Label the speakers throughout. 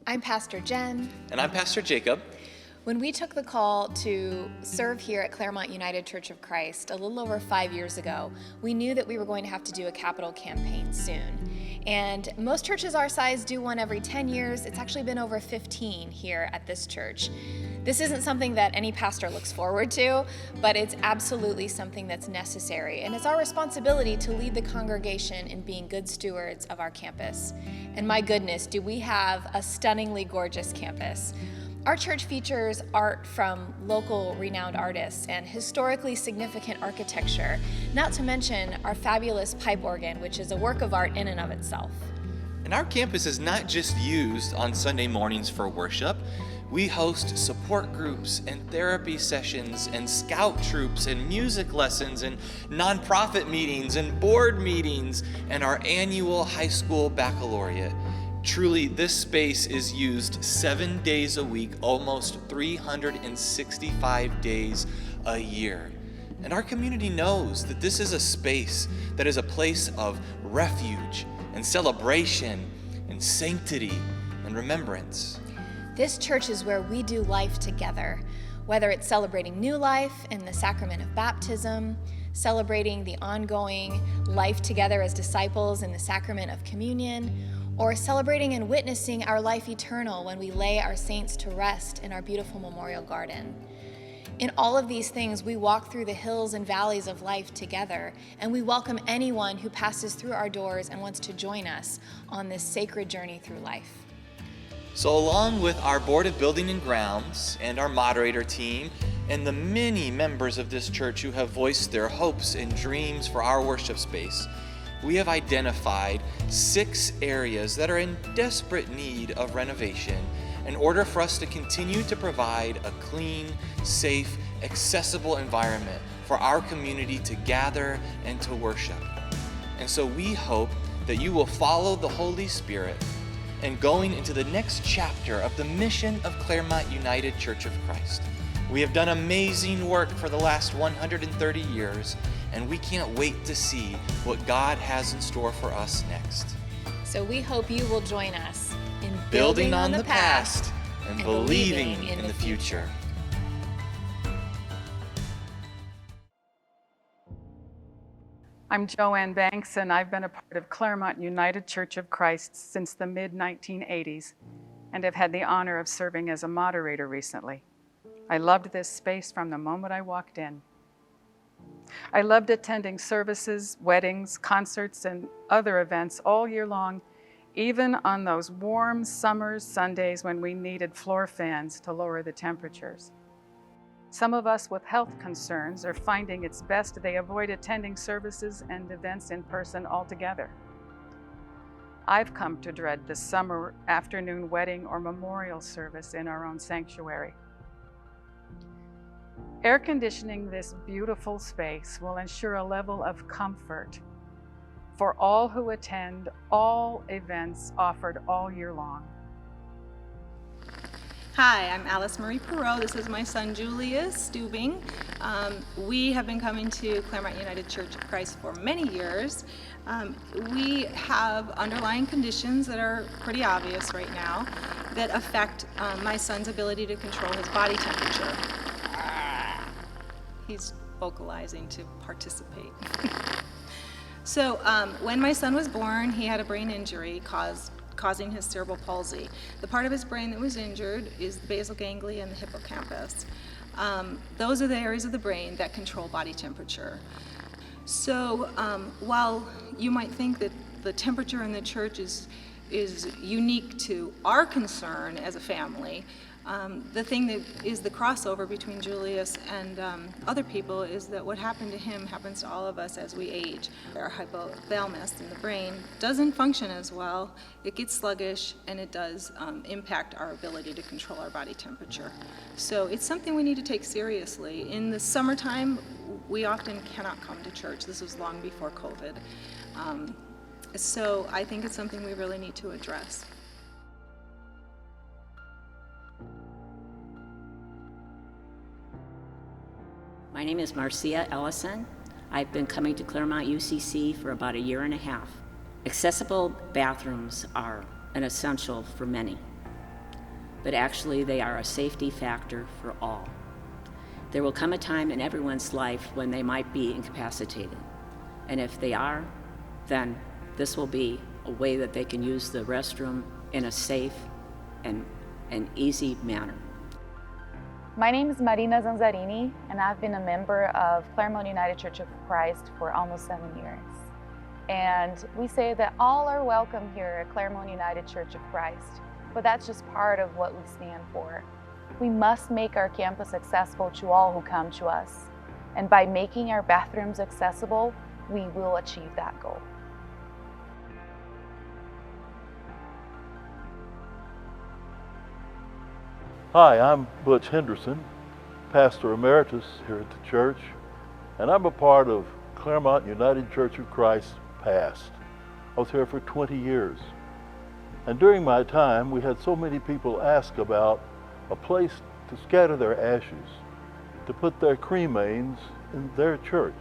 Speaker 1: I'm Pastor Jen.
Speaker 2: And I'm Pastor Jacob.
Speaker 1: When we took the call to serve here at Claremont United Church of Christ a little over 5 years ago, we knew that we were going to have to do a capital campaign soon. And most churches our size do one every 10 years. It's actually been over 15 here at this church. This isn't something that any pastor looks forward to, but it's absolutely something that's necessary. And it's our responsibility to lead the congregation in being good stewards of our campus. And my goodness, do we have a stunningly gorgeous campus. Our church features art from local renowned artists and historically significant architecture, not to mention our fabulous pipe organ, which is a work of art in and of itself.
Speaker 2: And our campus is not just used on Sunday mornings for worship. We host support groups and therapy sessions and scout troops and music lessons and nonprofit meetings and board meetings and our annual high school baccalaureate. Truly, this space is used 7 days a week, almost 365 days a year. And our community knows that this is a space that is a place of refuge and celebration and sanctity and remembrance.
Speaker 1: This church is where we do life together, whether it's celebrating new life in the sacrament of baptism, celebrating the ongoing life together as disciples in the sacrament of communion, or celebrating and witnessing our life eternal when we lay our saints to rest in our beautiful memorial garden. In all of these things, we walk through the hills and valleys of life together, and we welcome anyone who passes through our doors and wants to join us on this sacred journey through life.
Speaker 2: So along with our Board of Building and Grounds and our moderator team and the many members of this church who have voiced their hopes and dreams for our worship space, we have identified 6 areas that are in desperate need of renovation in order for us to continue to provide a clean, safe, accessible environment for our community to gather and to worship. And so we hope that you will follow the Holy Spirit and going into the next chapter of the mission of Claremont United Church of Christ. We have done amazing work for the last 130 years, and we can't wait to see what God has in store for us next.
Speaker 1: So we hope you will join us in
Speaker 2: Building on the past and believing in the future.
Speaker 3: I'm Joanne Banks, and I've been a part of Claremont United Church of Christ since the mid-1980s and have had the honor of serving as a moderator recently. I loved this space from the moment I walked in. I loved attending services, weddings, concerts, and other events all year long, even on those warm summer Sundays when we needed floor fans to lower the temperatures. Some of us with health concerns are finding it's best they avoid attending services and events in person altogether. I've come to dread the summer afternoon wedding or memorial service in our own sanctuary. Air conditioning this beautiful space will ensure a level of comfort for all who attend all events offered all year long.
Speaker 4: Hi, I'm Alice Marie Perot. This is my son Julius Stubing. We have been coming to Claremont United Church of Christ for many years. We have underlying conditions that are pretty obvious right now that affect my son's ability to control his body temperature. He's vocalizing to participate. So when my son was born, he had a brain injury causing his cerebral palsy. The part of his brain that was injured is the basal ganglia and the hippocampus. Those are the areas of the brain that control body temperature. So while you might think that the temperature in the church is unique to our concern as a family, the thing that is the crossover between Julius and other people is that what happened to him happens to all of us as we age. Our hypothalamus in the brain doesn't function as well. It gets sluggish, and it does impact our ability to control our body temperature. So it's something we need to take seriously. In the summertime, we often cannot come to church. This was long before COVID. So I think it's something we really need to address.
Speaker 5: My name is Marcia Ellison. I've been coming to Claremont UCC for about 1.5 years. Accessible bathrooms are an essential for many. but actually they are a safety factor for all. There will come a time in everyone's life when they might be incapacitated. And if they are, then this will be a way that they can use the restroom in a safe and easy manner.
Speaker 6: My name is Marina Zanzarini, and I've been a member of Claremont United Church of Christ for almost 7 years. And we say that all are welcome here at Claremont United Church of Christ, but that's just part of what we stand for. We must make our campus accessible to all who come to us. And by making our bathrooms accessible, we will achieve that goal.
Speaker 7: Hi, I'm Butch Henderson, Pastor Emeritus here at the church, and I'm a part of Claremont United Church of Christ Past. I was here for 20 years. And during my time, we had so many people ask about a place to scatter their ashes, to put their cremains in their church.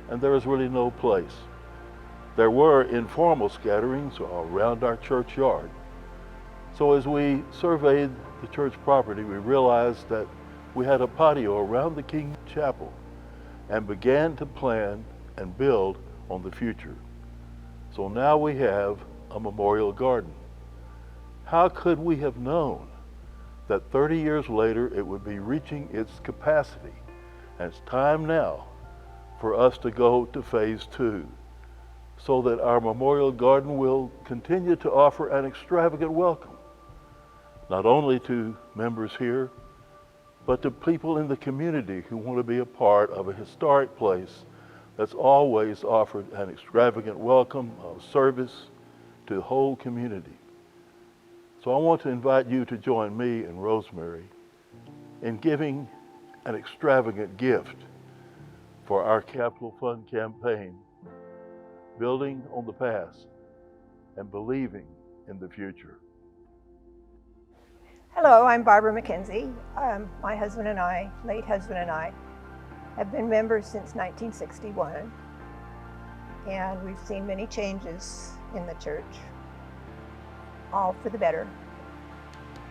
Speaker 7: And there was really no place. There were informal scatterings around our churchyard. So as we surveyed the church property, we realized that we had a patio around the King Chapel and began to plan and build on the future. So now we have a memorial garden. How could we have known that 30 years later it would be reaching its capacity? And it's time now for us to go to phase 2, so that our memorial garden will continue to offer an extravagant welcome, not only to members here, but to people in the community who want to be a part of a historic place that's always offered an extravagant welcome of service to the whole community. So I want to invite you to join me and Rosemary in giving an extravagant gift for our Capital Fund campaign, building on the past and believing in the future.
Speaker 8: Hello, I'm Barbara McKenzie. My husband and I, late husband and I, have been members since 1961, and we've seen many changes in the church, all for the better.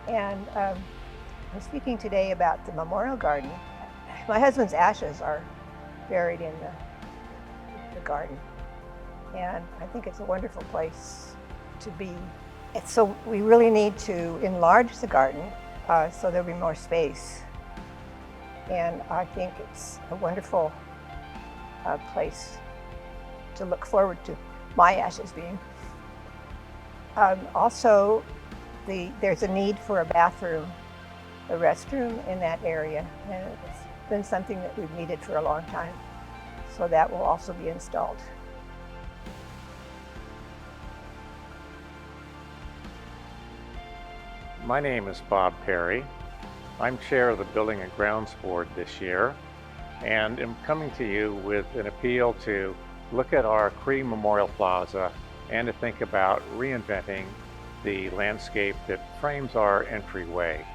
Speaker 8: And I'm speaking today about the Memorial Garden. My husband's ashes are buried in the garden, and I think it's a wonderful place to be. So we really need to enlarge the garden so there'll be more space. And I think it's a wonderful place to look forward to my ashes being. Also, there's a need for a bathroom, a restroom in that area, and it's been something that we've needed for a long time. So that will also be installed.
Speaker 9: My name is Bob Perry. I'm chair of the Building and Grounds Board this year, and am coming to you with an appeal to look at our Cree Memorial Plaza and to think about reinventing the landscape that frames our entryway.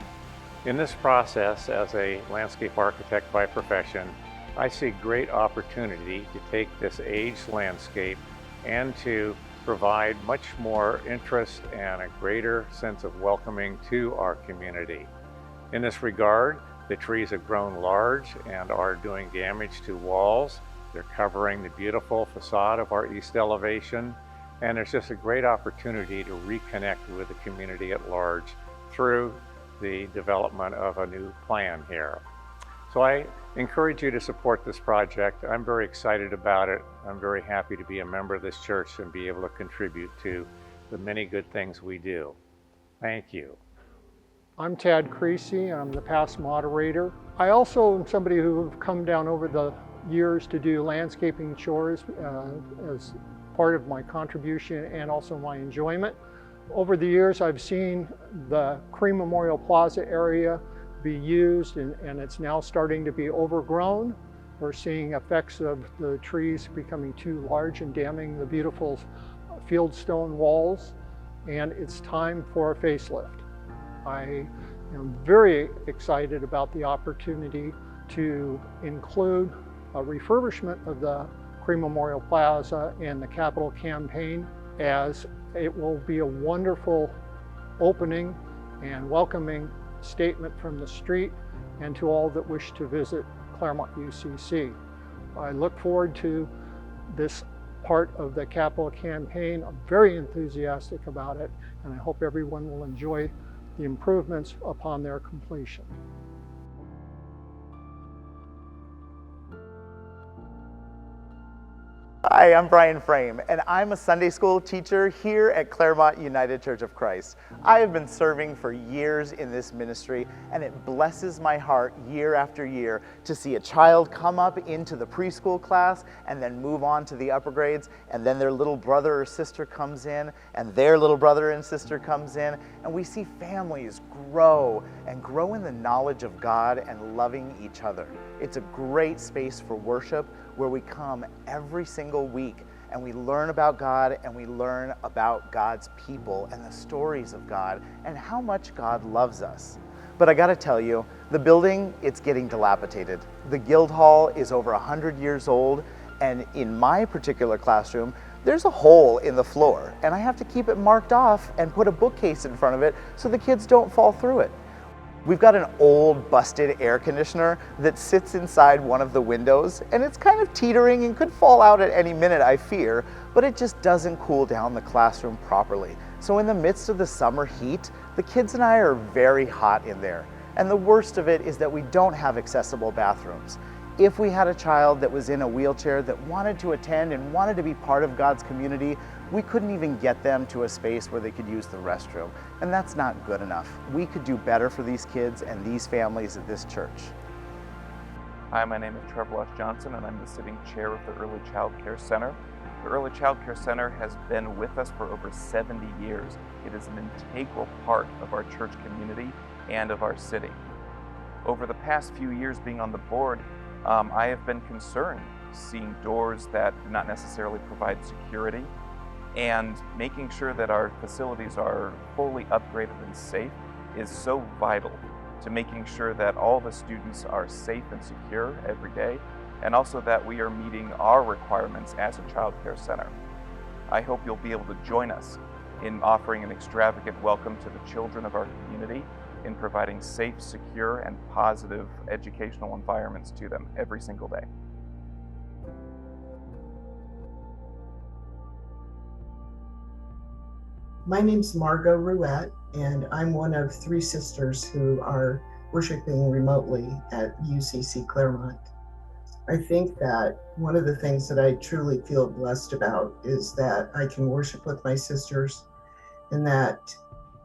Speaker 9: In this process, as a landscape architect by profession, I see great opportunity to take this aged landscape and to provide much more interest and a greater sense of welcoming to our community. In this regard, the trees have grown large and are doing damage to walls. They're covering the beautiful facade of our east elevation, and there's just a great opportunity to reconnect with the community at large through the development of a new plan here. So I encourage you to support this project. I'm very excited about it. I'm very happy to be a member of this church and be able to contribute to the many good things we do. Thank you.
Speaker 10: I'm Tad Creasy, I'm the past moderator. I also am somebody who have come down over the years to do landscaping chores as part of my contribution and also my enjoyment. Over the years, I've seen the Cree Memorial Plaza area be used, and it's now starting to be overgrown. We're seeing effects of the trees becoming too large and damming the beautiful fieldstone walls, and it's time for a facelift. I am very excited about the opportunity to include a refurbishment of the Cree Memorial Plaza and the Capital Campaign, as it will be a wonderful opening and welcoming statement from the street and to all that wish to visit Claremont UCC. I look forward to this part of the capital campaign. I'm very enthusiastic about it, and I hope everyone will enjoy the improvements upon their completion.
Speaker 11: Hi, I'm Brian Frame, and I'm a Sunday school teacher here at Claremont United Church of Christ. I have been serving for years in this ministry, and it blesses my heart year after year to see a child come up into the preschool class and then move on to the upper grades, and then their little brother or sister comes in, and their little brother and sister comes in, and we see families grow and grow in the knowledge of God and loving each other. It's a great space for worship where we come every single week and we learn about God and we learn about God's people and the stories of God and how much God loves us. But I gotta tell you, the building, it's getting dilapidated. The Guildhall is over 100 years old, and in my particular classroom, there's a hole in the floor, and I have to keep it marked off and put a bookcase in front of it so the kids don't fall through it. We've got an old busted air conditioner that sits inside one of the windows, and it's kind of teetering and could fall out at any minute, I fear, but it just doesn't cool down the classroom properly. So in the midst of the summer heat, the kids and I are very hot in there. And the worst of it is that we don't have accessible bathrooms. If we had a child that was in a wheelchair that wanted to attend and wanted to be part of God's community, we couldn't even get them to a space where they could use the restroom. And that's not good enough. We could do better for these kids and these families at this church.
Speaker 12: Hi, my name is Trevor Lush Johnson, and I'm the sitting chair of the Early Child Care Center. The Early Child Care Center has been with us for over 70 years. It is an integral part of our church community and of our city. Over the past few years being on the board, I have been concerned seeing doors that do not necessarily provide security, and making sure that our facilities are fully upgraded and safe is so vital to making sure that all the students are safe and secure every day, and also that we are meeting our requirements as a child care center. I hope you'll be able to join us in offering an extravagant welcome to the children of our community, in providing safe, secure, and positive educational environments to them every single day.
Speaker 13: My name's Margot Ruette, and I'm one of 3 sisters who are worshiping remotely at UCC Claremont. I think that one of the things that I truly feel blessed about is that I can worship with my sisters, and that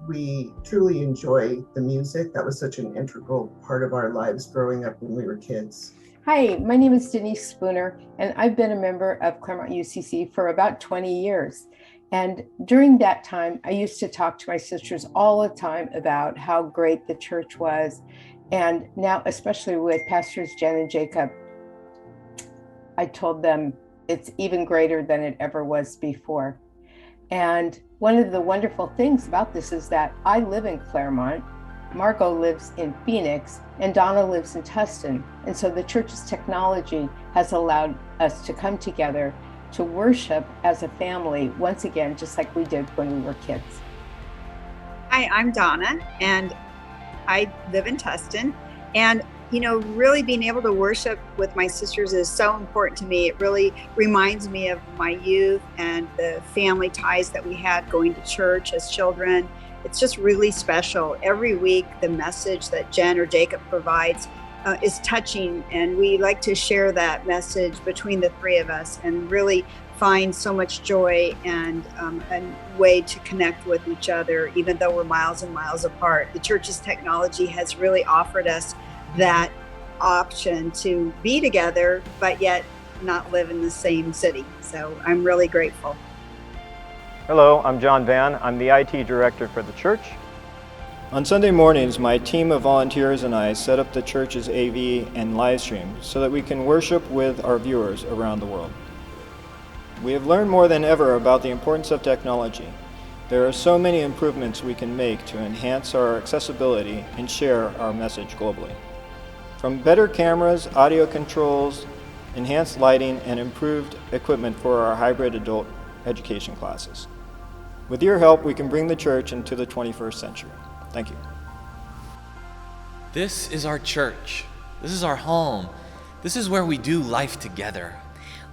Speaker 13: we truly enjoy the music. That was such an integral part of our lives growing up when we were kids.
Speaker 14: Hi, my name is Denise Spooner, and I've been a member of Claremont UCC for about 20 years. And during that time, I used to talk to my sisters all the time about how great the church was. And now, especially with Pastors Jen and Jacob, I told them it's even greater than it ever was before. And one of the wonderful things about this is that I live in Claremont, Margot lives in Phoenix, and Donna lives in Tustin. And so the church's technology has allowed us to come together to worship as a family once again, just like we did when we were kids.
Speaker 15: Hi, I'm Donna, and I live in Tustin. And you know, really being able to worship with my sisters is so important to me. It really reminds me of my youth and the family ties that we had going to church as children. It's just really special. Every week, the message that Jen or Jacob provides is touching, and we like to share that message between the 3 of us and really find so much joy and a way to connect with each other, even though we're miles and miles apart. The church's technology has really offered us that option to be together, but yet not live in the same city. So I'm really grateful.
Speaker 16: Hello, I'm John Van. I'm the IT director for the church. On Sunday mornings, my team of volunteers and I set up the church's AV and live stream so that we can worship with our viewers around the world. We have learned more than ever about the importance of technology. There are so many improvements we can make to enhance our accessibility and share our message globally. From better cameras, audio controls, enhanced lighting, and improved equipment for our hybrid adult education classes. With your help, we can bring the church into the 21st century. Thank you.
Speaker 2: This is our church. This is our home. This is where we do life together.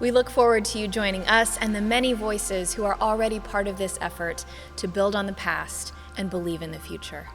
Speaker 1: We look forward to you joining us and the many voices who are already part of this effort to build on the past and believe in the future.